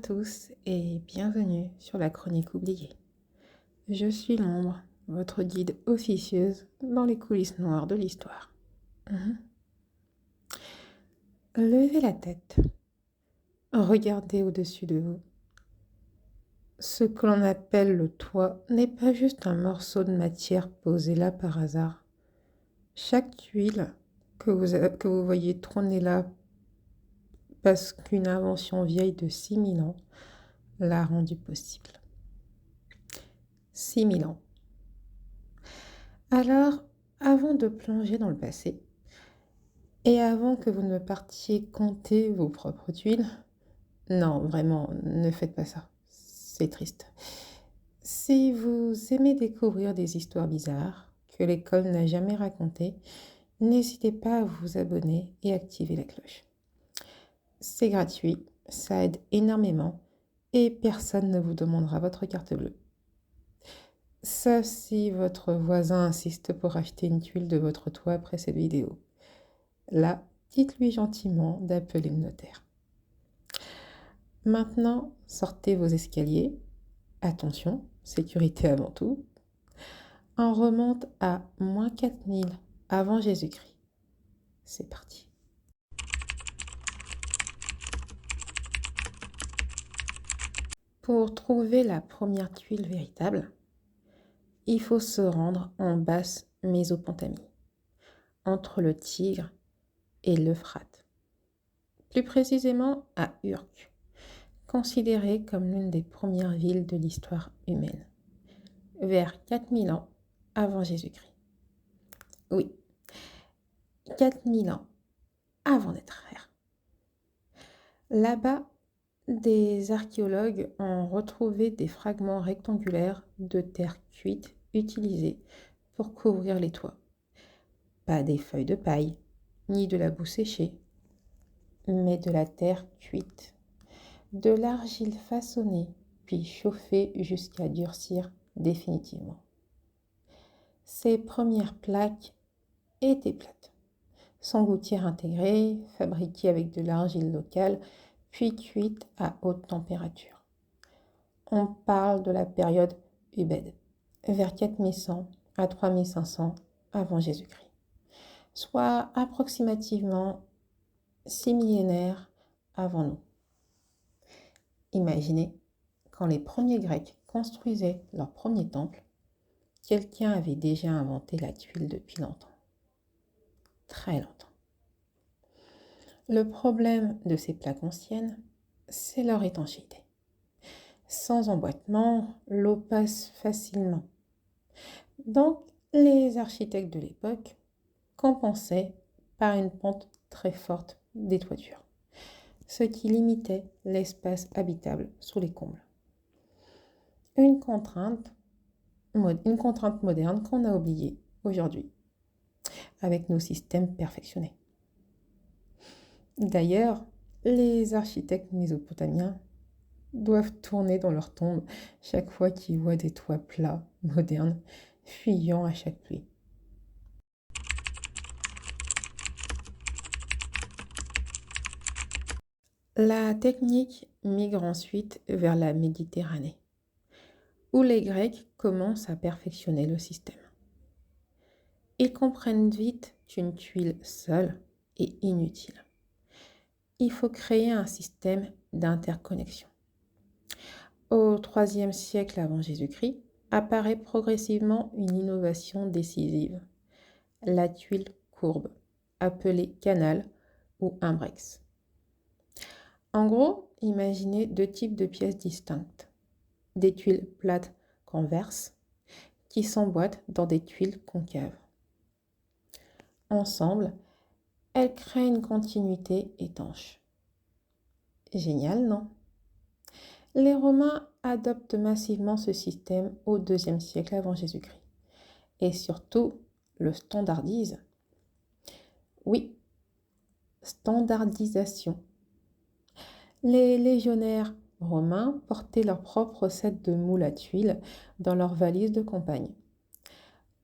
tous et bienvenue sur la chronique oubliée. Je suis l'ombre, votre guide officieuse dans les coulisses noires de l'histoire. Levez la tête, regardez au-dessus de vous. Ce que l'on appelle le toit n'est pas juste un morceau de matière posé là par hasard. Chaque tuile que vous voyez trôner là parce qu'une invention vieille de 6000 ans l'a rendu possible. 6000 ans. Alors, avant de plonger dans le passé, et avant que vous ne partiez compter vos propres tuiles, non, vraiment, ne faites pas ça, c'est triste. Si vous aimez découvrir des histoires bizarres que l'école n'a jamais racontées, n'hésitez pas à vous abonner et activer la cloche. C'est gratuit, ça aide énormément et personne ne vous demandera votre carte bleue. Sauf si votre voisin insiste pour acheter une tuile de votre toit après cette vidéo. Là, dites-lui gentiment d'appeler le notaire. Maintenant, sortez vos escaliers. Attention, sécurité avant tout. On remonte à moins 4000 avant Jésus-Christ. C'est parti. Pour trouver la première tuile véritable, il faut se rendre en basse Mésopotamie, entre le Tigre et l'Euphrate. Plus précisément à Urk, considérée comme l'une des premières villes de l'histoire humaine, vers 4000 ans avant Jésus-Christ. Oui, 4000 ans avant d'être ère. Là-bas, des archéologues ont retrouvé des fragments rectangulaires de terre cuite utilisés pour couvrir les toits. Pas des feuilles de paille, ni de la boue séchée, mais de la terre cuite, de l'argile façonnée, puis chauffée jusqu'à durcir définitivement. Ces premières plaques étaient plates, sans gouttière intégrée, fabriquée avec de l'argile locale, puis cuite à haute température. On parle de la période Ubed, vers 4100 à 3500 avant Jésus-Christ, soit approximativement 6 millénaires avant nous. Imaginez, quand les premiers Grecs construisaient leur premier temple, quelqu'un avait déjà inventé la tuile depuis longtemps. Très longtemps. Le problème de ces plaques anciennes, c'est leur étanchéité. Sans emboîtement, l'eau passe facilement. Donc, les architectes de l'époque compensaient par une pente très forte des toitures, ce qui limitait l'espace habitable sous les combles. Une contrainte moderne qu'on a oubliée aujourd'hui, avec nos systèmes perfectionnés. D'ailleurs, les architectes mésopotamiens doivent tourner dans leur tombe chaque fois qu'ils voient des toits plats, modernes, fuyant à chaque pluie. La technique migre ensuite vers la Méditerranée, où les Grecs commencent à perfectionner le système. Ils comprennent vite qu'une tuile seule est inutile. Il faut créer un système d'interconnexion. Au IIIe siècle avant Jésus-Christ, apparaît progressivement une innovation décisive, la tuile courbe, appelée canal ou imbrex. En gros, imaginez deux types de pièces distinctes. Des tuiles plates converses qui s'emboîtent dans des tuiles concaves. Ensemble, elles créent une continuité étanche. Génial, non? Les Romains adoptent massivement ce système au IIe siècle avant Jésus-Christ et surtout le standardisent. Oui, standardisation. Les légionnaires romains portaient leur propre set de moules à tuiles dans leurs valises de campagne.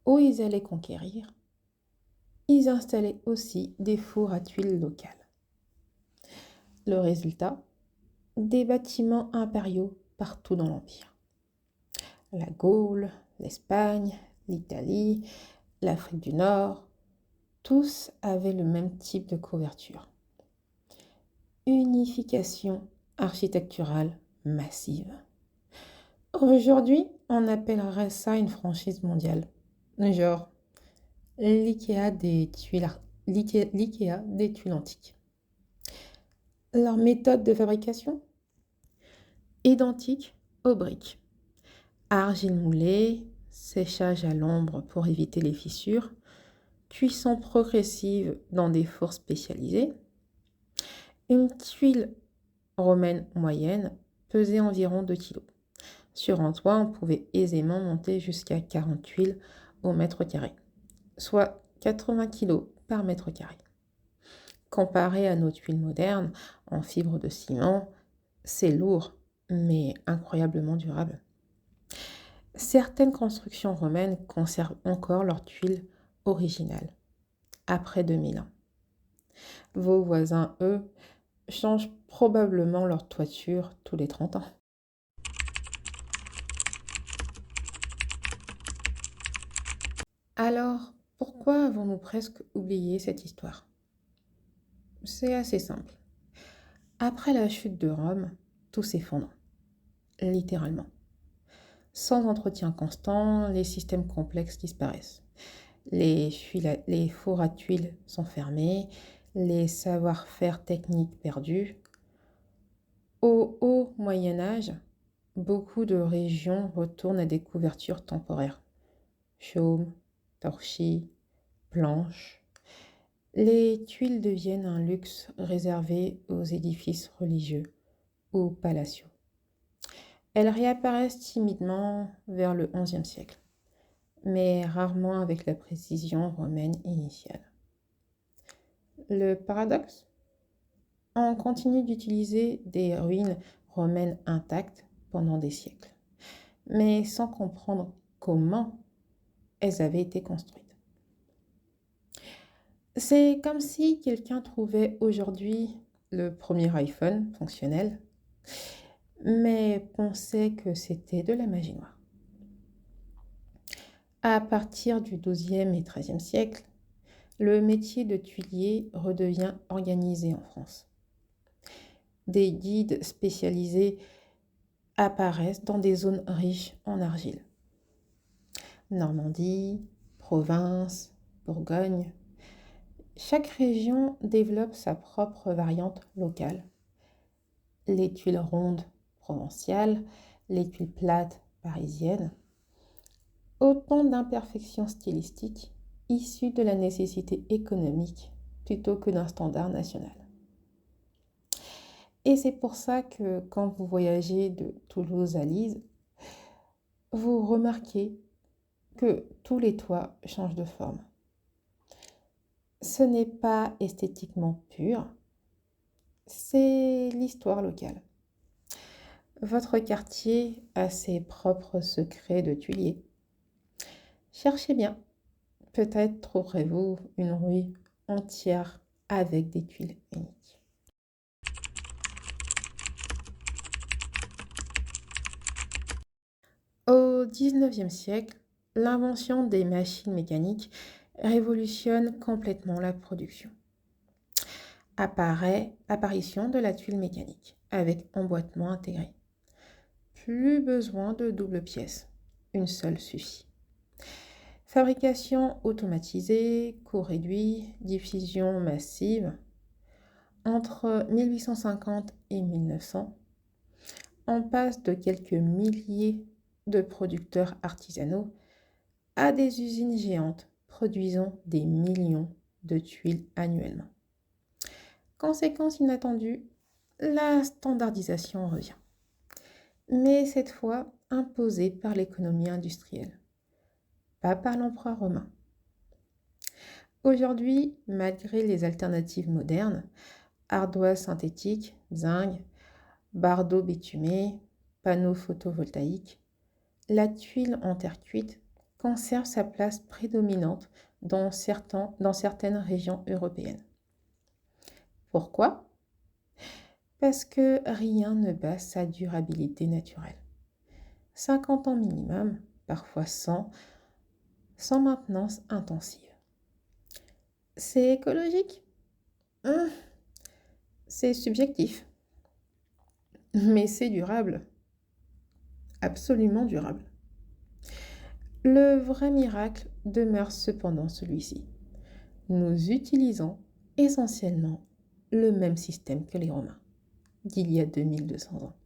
Où ils allaient conquérir, ils installaient aussi des fours à tuiles locales. Le résultat, des bâtiments impériaux partout dans l'Empire. La Gaule, l'Espagne, l'Italie, l'Afrique du Nord, tous avaient le même type de couverture. Unification architecturale massive. Aujourd'hui, on appellerait ça une franchise mondiale. Genre l'IKEA des tuiles, l'IKEA des tuiles antiques. Leur méthode de fabrication? Identique aux briques. Argile moulée, séchage à l'ombre pour éviter les fissures, cuisson progressive dans des fours spécialisés. Une tuile romaine moyenne pesait environ 2 kg. Sur un toit, on pouvait aisément monter jusqu'à 40 tuiles au mètre carré, soit 80 kg par mètre carré. Comparé à nos tuiles modernes en fibre de ciment, c'est lourd, mais incroyablement durable. Certaines constructions romaines conservent encore leurs tuiles originales, après 2000 ans. Vos voisins, eux, changent probablement leur toiture tous les 30 ans. Alors, pourquoi avons-nous presque oublié cette histoire? C'est assez simple. Après la chute de Rome, tout s'effondre, littéralement. Sans entretien constant, les systèmes complexes disparaissent. Les fours à tuiles sont fermés, les savoir-faire techniques perdus. Au haut Moyen Âge, beaucoup de régions retournent à des couvertures temporaires. Chaume, torchis, planches. Les tuiles deviennent un luxe réservé aux édifices religieux ou palatiaux. Elles réapparaissent timidement vers le XIe siècle, mais rarement avec la précision romaine initiale. Le paradoxe? On continue d'utiliser des ruines romaines intactes pendant des siècles, mais sans comprendre comment elles avaient été construites. C'est comme si quelqu'un trouvait aujourd'hui le premier iPhone fonctionnel, mais pensait que c'était de la magie noire. À partir du XIIe et XIIIe siècle, le métier de tuilier redevient organisé en France. Des guides spécialisés apparaissent dans des zones riches en argile. Normandie, province, Bourgogne. Chaque région développe sa propre variante locale. Les tuiles rondes provençales, les tuiles plates parisiennes. Autant d'imperfections stylistiques issues de la nécessité économique plutôt que d'un standard national. Et c'est pour ça que quand vous voyagez de Toulouse à Lise, vous remarquez que tous les toits changent de forme. Ce n'est pas esthétiquement pur, c'est l'histoire locale. Votre quartier a ses propres secrets de tuilier. Cherchez bien, peut-être trouverez-vous une rue entière avec des tuiles uniques. Au XIXe siècle, l'invention des machines mécaniques révolutionne complètement la production. Apparition de la tuile mécanique avec emboîtement intégré. Plus besoin de double pièce, une seule suffit. Fabrication automatisée, coût réduit, diffusion massive. Entre 1850 et 1900, on passe de quelques milliers de producteurs artisanaux à des usines géantes produisant des millions de tuiles annuellement. Conséquence inattendue, la standardisation revient, mais cette fois imposée par l'économie industrielle, pas par l'empereur romain. Aujourd'hui, malgré les alternatives modernes, ardoise synthétique, zinc, bardeaux bitumés, panneaux photovoltaïques, la tuile en terre cuite conserve sa place prédominante dans certaines régions européennes. Pourquoi? Parce que rien ne bat sa durabilité naturelle. 50 ans minimum, parfois 100, sans maintenance intensive. C'est écologique? Hum, C'est subjectif, mais c'est durable, absolument durable. Le vrai miracle demeure cependant celui-ci. Nous utilisons essentiellement le même système que les Romains, d'il y a 2200 ans.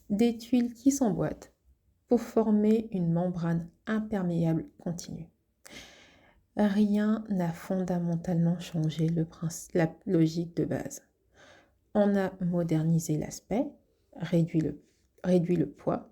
Des tuiles qui s'emboîtent pour former une membrane imperméable continue. Rien n'a fondamentalement changé la logique de base. On a modernisé l'aspect, réduit le poids,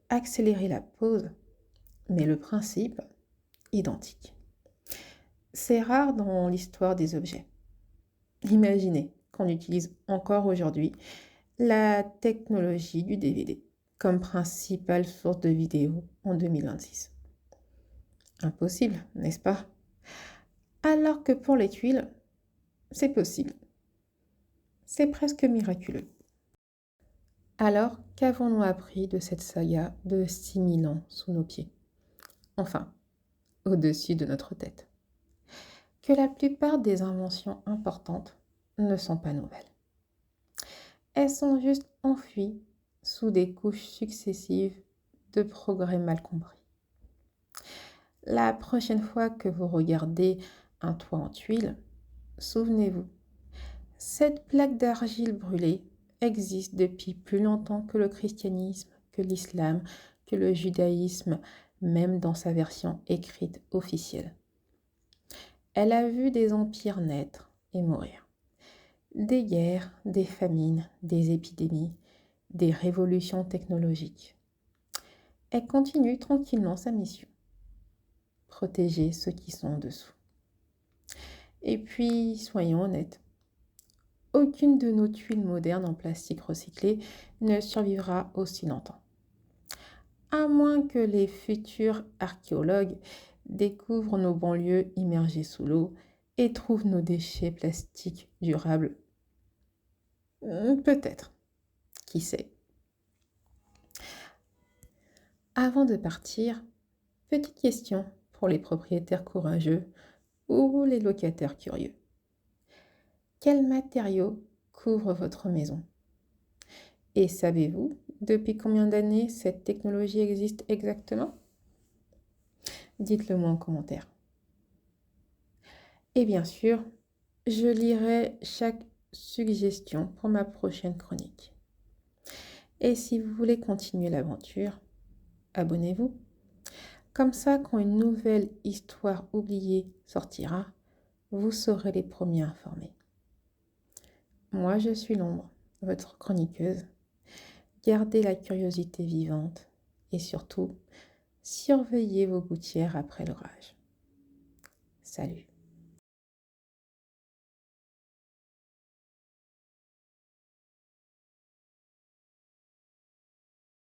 accéléré la pose, mais le principe, identique. C'est rare dans l'histoire des objets. Imaginez qu'on utilise encore aujourd'hui la technologie du DVD comme principale source de vidéos en 2026. Impossible, n'est-ce pas? Alors que pour les tuiles, c'est possible. C'est presque miraculeux. Alors, qu'avons-nous appris de cette saga de 6000 ans sous nos pieds? Enfin, au-dessus de notre tête. Que la plupart des inventions importantes ne sont pas nouvelles. Elles sont juste enfouies sous des couches successives de progrès mal compris. La prochaine fois que vous regardez un toit en tuiles, souvenez-vous, cette plaque d'argile brûlée existe depuis plus longtemps que le christianisme, que l'islam, que le judaïsme, même dans sa version écrite officielle. Elle a vu des empires naître et mourir. Des guerres, des famines, des épidémies, des révolutions technologiques. Elle continue tranquillement sa mission. Protéger ceux qui sont en dessous. Et puis, soyons honnêtes, aucune de nos tuiles modernes en plastique recyclé ne survivra aussi longtemps. À moins que les futurs archéologues découvrent nos banlieues immergées sous l'eau et trouvent nos déchets plastiques durables. Peut-être, qui sait. Avant de partir, petite question pour les propriétaires courageux ou les locataires curieux. Quels matériaux couvrent votre maison? Et savez-vous depuis combien d'années cette technologie existe exactement? Dites-le moi en commentaire. Et bien sûr, je lirai chaque suggestion pour ma prochaine chronique. Et si vous voulez continuer l'aventure, abonnez-vous. Comme ça, quand une nouvelle histoire oubliée sortira, vous serez les premiers informés. Moi, je suis l'ombre, votre chroniqueuse. Gardez la curiosité vivante et surtout, surveillez vos gouttières après l'orage. Salut!